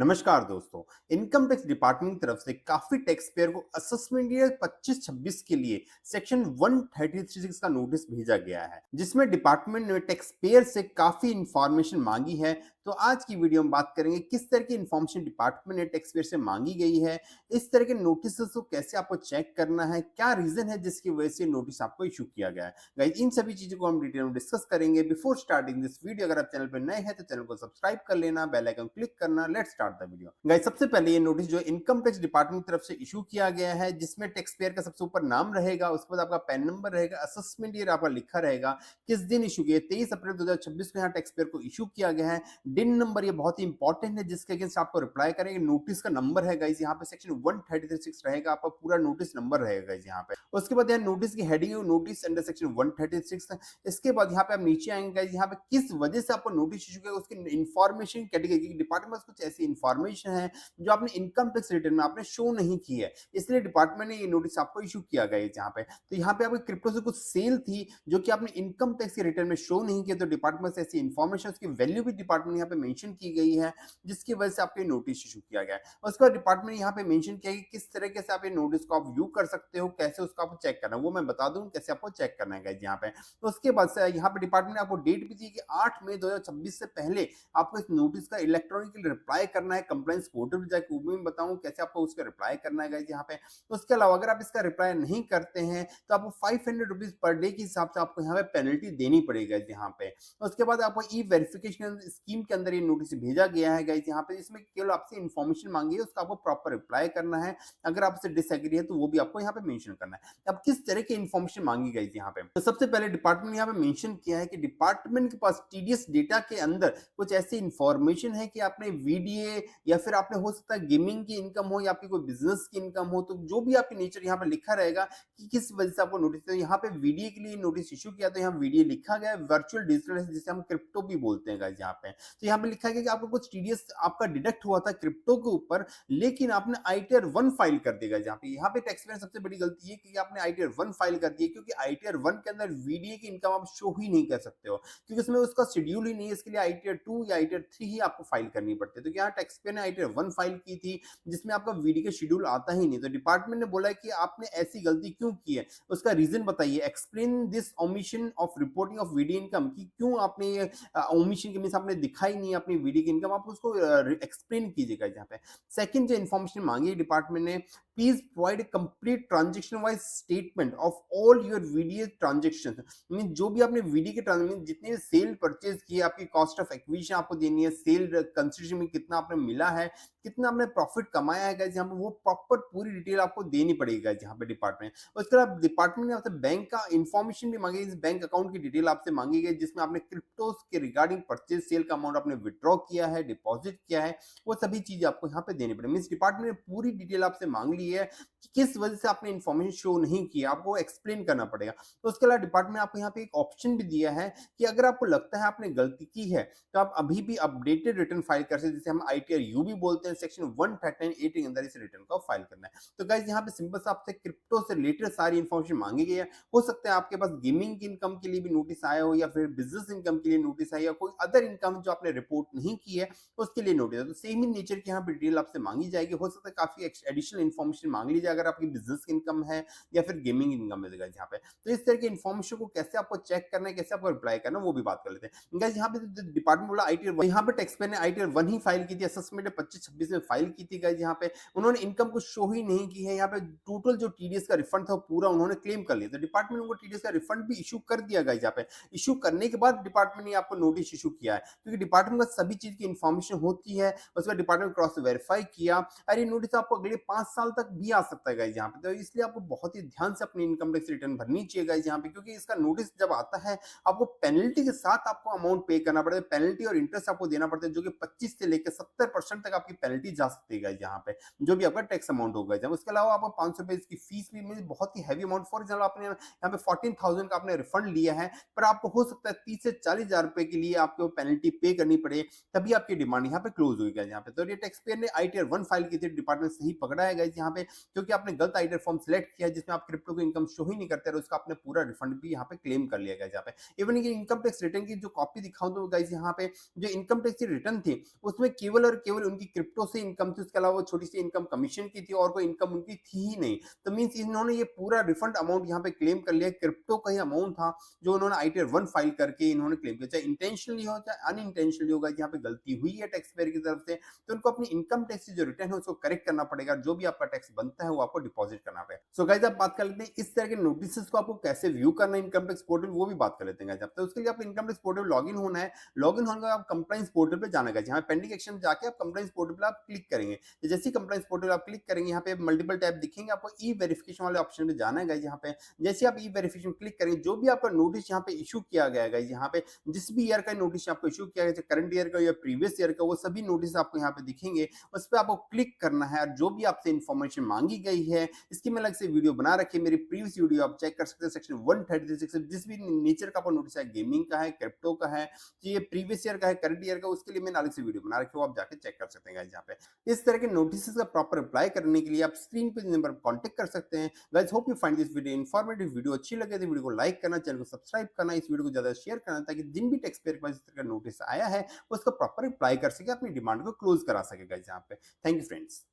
नमस्कार दोस्तों। Income tax department की तरफ से काफी टैक्स पेयर को असेसमेंट ईयर 25-26 के लिए सेक्शन 136 का नोटिस भेजा गया है, जिसमें डिपार्टमेंट ने टैक्स पेयर से काफी इंफॉर्मेशन मांगी है। तो आज की वीडियो में बात करेंगे किस तरह की इंफॉर्मेशन डिपार्टमेंट ने टैक्स पेयर से मांगी गई है, इस तरह के नोटिस को कैसे आपको चेक करना है, क्या रीजन है जिसकी वजह से नोटिस आपको इशू किया गया है। गाइस, इन सभी चीजों को हम डिटेल में डिस्कस करेंगे। बिफोर स्टार्टिंग दिस वीडियो, अगर आप चैनल पर नए हैं तो चैनल को सब्सक्राइब कर लेना, बेल आइकन क्लिक करना। Let's start the video. Guys, सबसे पहले ये नोटिस जो इनकम टैक्स डिपार्टमेंट की तरफ से इशू किया गया है, जिसमें टैक्स पेयर का सबसे ऊपर नाम रहेगा, उसके बाद आपका पैन नंबर रहेगा, असेसमेंट ईयर आपका लिखा रहेगा, किस दिन इशू किया, 23 अप्रैल 2026 को यहाँ टैक्स पेयर को इशू किया गया है। डिन नंबर ये बहुत ही इंपॉर्टेंट है, जिसके अगेंस्ट आपको रिप्लाई करेंगे। नोटिस का नंबर है गाइस, यहाँ पे सेक्शन 136 रहेगा, आपका पूरा नोटिस नंबर रहेगा गाइस यहाँ पे। उसके बाद यहाँ नोटिस की हेडिंग है, नोटिस अंडर सेक्शन 136। इसके बाद यहाँ पे आप नीचे आएंगे गाइस, यहाँ पे किस वजह से आपको नोटिस इशू किया, उसकी इंफॉर्मेशन कैटेगरी डिपार्टमेंट में कुछ ऐसी इंफॉर्मेशन है जो आपने इनकम टैक्स रिटर्न में आपने शो नहीं की है, इसलिए डिपार्टमेंट ने ये नोटिस आपको इशू किया गया है यहाँ पे। तो यहाँ पे आपकी क्रिप्टो से कुछ सेल थी जो कि आपने इनकम टैक्स के रिटर्न में शो नहीं किया, तो डिपार्टमेंट से ऐसी इंफॉर्मेशन, उसकी वैल्यू भी डिपार्टमेंट यहाँ पे मेंशन की गई है, जिसकी वजह से आपको नोटिस इशू किया गया है। उसके बाद डिपार्टमेंट यहाँ पे मेंशन किया कि किस तरीके से आप ये नोटिस को आप व्यू कर सकते हो, कैसे उसको आपको चेक करना है, वो मैं बता दूं कैसे आपको चेक करना है गाइस यहाँ पे। तो उसके बाद से यहाँ पे डिपार्टमेंट ने आपको डेट भी दी कि 8 मई 2026 से पहले आपको इस नोटिस का इलेक्ट्रॉनिकली रिप्लाई करना है। कंप्लायंस पोर्टल पे जाके वो भी मैं बताऊं कैसे आपको उसका रिप्लाई करना है गाइस यहाँ पे। तो उसके अलावा अगर आप इसका रिप्लाई नहीं करते हैं तो आपको 500 रुपीज पर डे के हिसाब से आपको यहाँ पे पेनल्टी देनी पड़ेगी यहाँ पे। उसके बाद आपको ई वेरिफिकेशन स्कीम के अंदर ये नोटिस भेजा गया है गाइस यहाँ पे, इसमें केवल आपसे इन्फॉर्मेशन मांगी है, उसका आपको प्रॉपर रिप्लाई करना है। अगर आपसे डिसएग्री है तो वो भी आपको यहाँ पे मेंशन करना है। अब किस तरह की इन्फॉर्मेशन मांगी गई यहाँ पे, तो सबसे पहले डिपार्टमेंट यहाँ पे मेंशन किया है कि डिपार्टमेंट के पास टीडीएस डेटा के अंदर कुछ ऐसी इन्फॉर्मेशन है कि आपने वीडीए या फिर आपने हो सकता है गेमिंग की इनकम हो या आपकी कोई बिजनेस की इनकम हो, तो जो भी आपकी नेचर यहाँ पे लिखा रहेगा कि किस वजह से आपको नोटिस, तो यहाँ पे वीडीए के लिए नोटिस इशू किया, तो यहाँ वीडीए लिखा गया है, वर्चुअल डिजिटल एसेट जिसे हम क्रिप्टो भी बोलते हैं गाइस यहाँ पे। तो यहाँ पे लिखा गया कि आपको कुछ टीडीएस आपका डिडक्ट हुआ था क्रिप्टो के ऊपर, लेकिन आपने आईटीआर 1 फाइल कर देगा। यहाँ पे टैक्स पेयर सबसे बड़ी गलती है कि आपने आईटीआर 1 फाइल कर दी है, क्योंकि आईटीआर 1 के अंदर वीडीए की इनकम आप शो ही नहीं कर सकते हो, क्योंकि इसमें उसका शेड्यूल ही नहीं है। इसके लिए आईटीआर 2 या आईटीआर 3 ही आपको फाइल करनी पड़ती है। तो यहाँ टैक्स पेयर ने आईटीआर 1 फाइल की थी, जिसमें आपका वीडीए का शेड्यूल आता ही नहीं। तो डिपार्टमेंट ने बोला कि आपने ऐसी गलती क्यों की है, उसका रीजन बताइए। Explain this omission of reporting of VDA income, कि क्यों आपने ये ओमिशन के मींस आपने दिखाई नहीं अपनी वीडीए की इनकम, आप उसको एक्सप्लेन कीजिएगा यहाँ पे। सेकंड जो इन्फॉर्मेशन मांगी डिपार्टमेंट ने, please provide complete transaction wise statement of all your VDA transaction. Mean जो भी आपने वीडीए के ट्रांजेक्शन, जितने सेल परचेज किए, आपकी कॉस्ट ऑफ एक्विजिशन आपको देनी है, सेल कंसिडरेशन में कितना आपने मिला है, कितना आपने प्रॉफिट कमाया है गाइस यहाँ पे, वो प्रॉपर पूरी डिटेल आपको देनी पड़ेगी गाइस यहाँ पे डिपार्टमेंट। उसके बाद डिपार्टमेंट ने आपसे बैंक का इंफॉर्मेशन भी मांगी, इस बैंक अकाउंट की डिटेल आपसे मांगी गई, जिसमें आपने क्रिप्टोस के रिगार्डिंग परचेज सेल का अमाउंट आपने विड्रॉ किया है, डिपॉजिट किया है, वो सभी चीजें आपको यहाँ पे देनी पड़ेगी। मींस डिपार्टमेंट ने पूरी डिटेल आपसे मांग ली है कि किस वजह से आपने इन्फॉर्मेशन शो नहीं किया, आपको एक्सप्लेन करना पड़ेगा। तो उसके अलावा डिपार्टमेंट आपको यहाँ पे एक ऑप्शन भी दिया है कि अगर आपको लगता है आपने गलती की है, तो आप अभी भी अपडेटेड रिटर्न फाइल कर सकते, जिसे हम आईटीआर यू भी बोलते हैं। सेक्शन 139(a) के अंदर इस रिटर्न को फाइल करना है। तो गाइस यहाँ पे सिंपल सा आपसे क्रिप्टो से रिलेटेड सारी इन्फॉर्मेशन मांगी गई है। हो सकता है आपके पास गेमिंग की इनकम के लिए भी नोटिस आया हो, या फिर बिजनेस इनकम के लिए नोटिस आया, या कोई अदर इनकम जो आपने रिपोर्ट नहीं की है उसके लिए नोटिस है। तो सेम ही नेचर की यहाँ पे डिटेल आपसे मांगी जाएगी। हो सकता है काफी एडिशनल इन्फॉर्मेशन मांग ली जाए अगर आपकी बिजनेस की इनकम है या फिर गेमिंग इनकम है यहाँ पे। तो इस तरह की इन्फॉर्मेशन को कैसे आपको चेक करना है, कैसे आपको रिप्लाई करना है, वो भी बात कर लेते हैं गाइस। यहाँ पे डिपार्टमेंट बोला आईटीआर, यहाँ पे टैक्स पेयर ने आईटीआर 1 ही फाइल की थी, असेसमेंट 25-26 में फाइल की थी गाइस। यहाँ पे उन्होंने इनकम को शो ही नहीं की है। यहाँ पे टोटल जो टीडीएस का रिफंड था पूरा उन्होंने क्लेम कर लिया, तो डिपार्टमेंट उनको टीडीएस का रिफंड भी इशू कर दिया गाइस। यहाँ पे इशू करने के बाद डिपार्टमेंट ने आपको नोटिस इशू किया है, क्योंकि डिपार्टमेंट का सभी चीज की इन्फॉर्मेशन होती है। उसके डिपार्टमेंट क्रॉस वेरीफाई किया, और ये नोटिस आपको अगले 5 साल तक भी आ सकता है गाइस यहाँ पे। तो इसलिए आपको बहुत ही ध्यान से अपनी इनकम टैक्स रिटर्न भरनी चाहिए गाइस यहाँ पे, क्योंकि इसका नोटिस जब आता है आपको पेनल्टी के साथ आपको अमाउंट पे करना पड़ता है। पेनल्टी और इंटरेस्ट आपको देना पड़ता है, जो कि 25 से लेकर 70% तक आपकी पेनल्टी जा सकती है यहाँ पे, जो भी आपका टैक्स अमाउंट होगा। जब उसके अलावा आपको 500 रुपए की फीस भी मिली, बहुत ही हैवी अमाउंट। फॉर एग्जाम्पल आपने यहाँ पे 14,000 का आपने रिफंड लिया है, पर आपको हो सकता है 30 से 40,000 रुपए के लिए आपको पेनल्टी पे करनी पड़े, तभी आपकी डिमांड यहाँ पे क्लोज होगी गाइस यहाँ पे। तो ये टैक्स पेयर ने आईटीआर 1 फाइल की थी, डिपार्टमेंट सही पकड़ा है गाइस यहाँ पे, क्योंकि आपने गलत आईटीआर फॉर्म सिलेक्ट किया है जिसमें आप क्रिप्टो की इनकम शो ही नहीं करते और उसका आपने पूरा रिफंड भी यहाँ पे क्लेम कर लिया गाइस यहाँ पे। इवन ये इनकम टैक्स रिटर्न की जो कॉपी दिखाऊं तो गाइस यहाँ पे जो इनकम टैक्स की रिटर्न थी उसमें केवल और केवल उनकी क्रिप्टो से इनकम थी, उसके अलावा छोटी सी इनकम कमीशन की थी और कोई इनकम उनकी थी ही नहीं। तो मीन्स इन्होंने ये पूरा रिफंड अमाउंट यहाँ पे क्लेम कर लिया, क्रिप्टो का ही अमाउंट था जो उन्होंने आईटीआर 1 फाइल करके इन्होंने क्लेम किया, चाहे इंटेंशनली हो चाहे अनइंटेंशनली होगा, यहाँ पे गलती हुई है टैक्स पेयर की तरफ से तो उनको अपनी इनकम टैक्स की जो रिटर्न है उसको करेक्ट करना पड़ेगा, जो भी आपका टैक्स बनता है वो आपको डिपॉजिट करना पड़ेगा। सो गाइस आप बात कर लेते हैं इस तरह के नोटिस को आपको कैसे व्यू करना है इनकम टैक्स पोर्टल, वो भी बात कर लेते हैं गाइस। तो उसके लिए आपको इनकम टैक्स पोर्टल लॉगिन होना है, लॉगिन होने के बाद आप कंप्लायंस पोर्टल पे जाना है, जहां पेंडिंग एक्शन जाके आप कंप्लायंस पोर्टल पे आप क्लिक करेंगे। तो जैसे ही कंप्लायंस पोर्टल आप क्लिक करेंगे यहाँ पे मल्टीपल टैब दिखेंगे, आपको ई वेरिफिकेशन वाले ऑप्शन पे जाना है गाइस यहाँ पे। जैसे आप ई वेरिफिकेशन क्लिक करेंगे, जो भी आपका नोटिस यहाँ पे इशू किया गया है गाइस यहाँ पे, जिस भी ईयर का नोटिस आपको इशू किया गया, करंट ईयर का या प्रीवियस ईयर का, वो सभी नोटिस आपको यहाँ पे दिखेंगे। उस पर आपको क्लिक करना है और जो भी आपसे इन्फॉर्मेशन मांगी गई है इसकी मैं अलग से वीडियो बना रखी है, मेरी प्रीवियस वीडियो आप चेक कर सकते हैं सेक्शन 136 जिस भी नेचर का आपको नोटिस है, गेमिंग का है, क्रिप्टो का है, ये प्रीवियस ईयर का है, करंट ईयर का, उसके लिए मैंने अलग से वीडियो बना रखी है, वो आप जाके चेक कर सकते हैं गाइस यहाँ पे। इस तरह के नोटिस का प्रॉपर रिप्लाई करने के लिए आप स्क्रीन पे नंबर कॉन्टेक्ट कर सकते हैं guys. Hope you find this video informative. Video अच्छी लगे तो वीडियो को लाइक करना, चैनल को सब्सक्राइब करना, इस वीडियो को ज्यादा शेयर करना, ताकि जिन भी टैक्स पेयर के पास इस तरह का नोटिस आया है उसका प्रॉपर रिप्लाई कर सके, अपनी डिमांड को क्लोज करा सके गाइस यहाँ पे। Thank you friends.